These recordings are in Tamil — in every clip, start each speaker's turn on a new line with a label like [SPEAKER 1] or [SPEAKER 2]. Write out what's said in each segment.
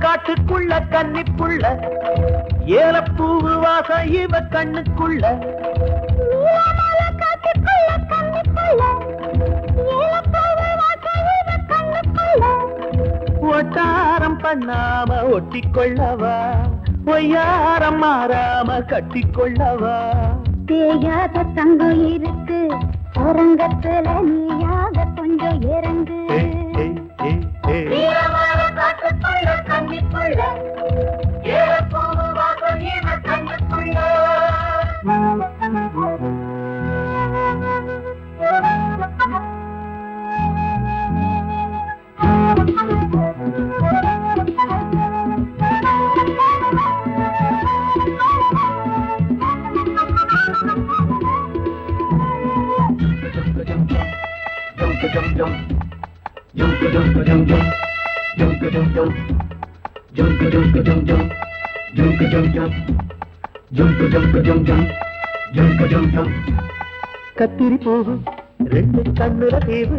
[SPEAKER 1] காட்டுக்குள்ள கன்னிப்புள்ள ஏலப்பூவு வாசம் இவ கண்ணுக்குள்ள ஒட்டாரம் பண்ணாம ஒட்டிக்கொள்ளவா ஒய்யாரம் மாறாம கட்டிக்கொள்ளவா
[SPEAKER 2] தேயாத தங்கம் இருக்கு அரங்கத்துல நீயாக கொஞ்சம் இறங்கு
[SPEAKER 1] கத்திரி பூவு ரெண்டு கண்ணுல தீவு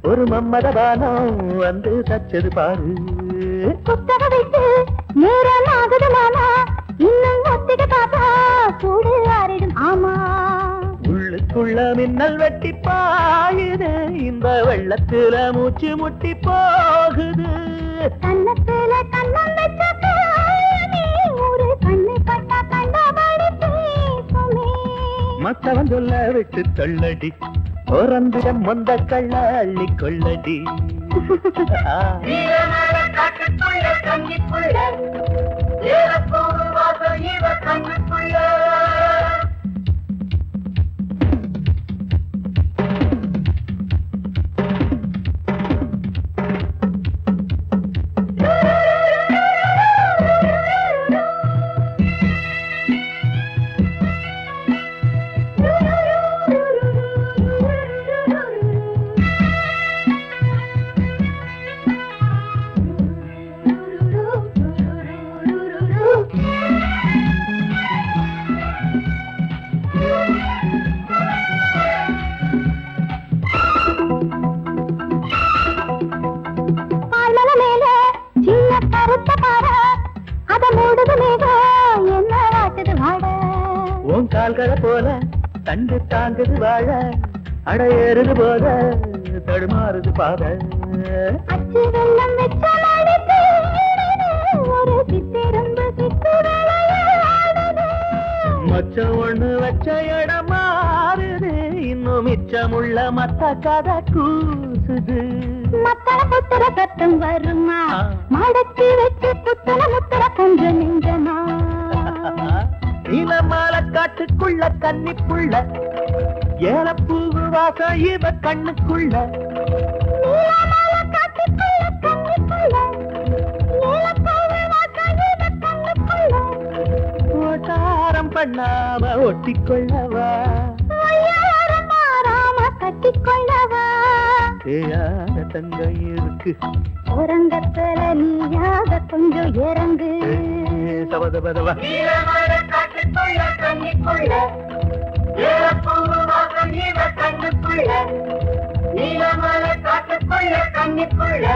[SPEAKER 1] ஒரு மம்மதபானம் வந்து தச்சது பாரு
[SPEAKER 2] புத்தக வைத்து நேரம் ஆகுது மாமா இன்னும் ஒத்திக பார்த்தா கூடு ஆறிடும் ஆமா
[SPEAKER 1] உள்ளுக்குள்ள மின்னல் வெட்டி பாயுது இந்த வெள்ளத்துல மூச்சு முட்டி போகுது
[SPEAKER 2] கண்ணத்துல கண்ணம் வச்ச ஒரு கண்ணு பட்டா கண்டபடி பேசுமே
[SPEAKER 1] மத்தவன் சொல்ல விட்டு தள்ளடி ஒரந்திட மொந்த கள்ள அள்ளி கொள்ளடி உன் கால்களை போல தண்டு தாங்குது வாழ அடையேறுது போத தடுமாறுது பாத
[SPEAKER 2] அச்சு வெள்ளம் வச்ச ஒரு சித்திரம்பு
[SPEAKER 1] மச்சம் ஒண்ணு வச்ச இடம் மாறுது இன்னும் மிச்சமுள்ள மத்த கதை கூசுது
[SPEAKER 2] மத்தள புத்தர சத்தம் வருமா மடக்கி வச்சு புத்தல முத்தர கொஞ்சம் நெஞ்சமா
[SPEAKER 1] நீலமால காட்டுக்குள்ள கன்னிப்புள்ள ஏலப்பூவு வாசம் இவ கண்ணுக்குள்ள ஓட்டாரம் பண்ணாம ஒட்டிக்கொள்ளவா
[SPEAKER 2] கட்டிக்கொள்ளவா
[SPEAKER 1] தேயாத தங்கம் இருக்கு
[SPEAKER 2] உறங்கத்துல நீயாக கொஞ்சம் இறங்கு
[SPEAKER 1] சபதபதவா
[SPEAKER 2] நீலமலை காட்டுக்குள்ள கண்ணிக்குள்ள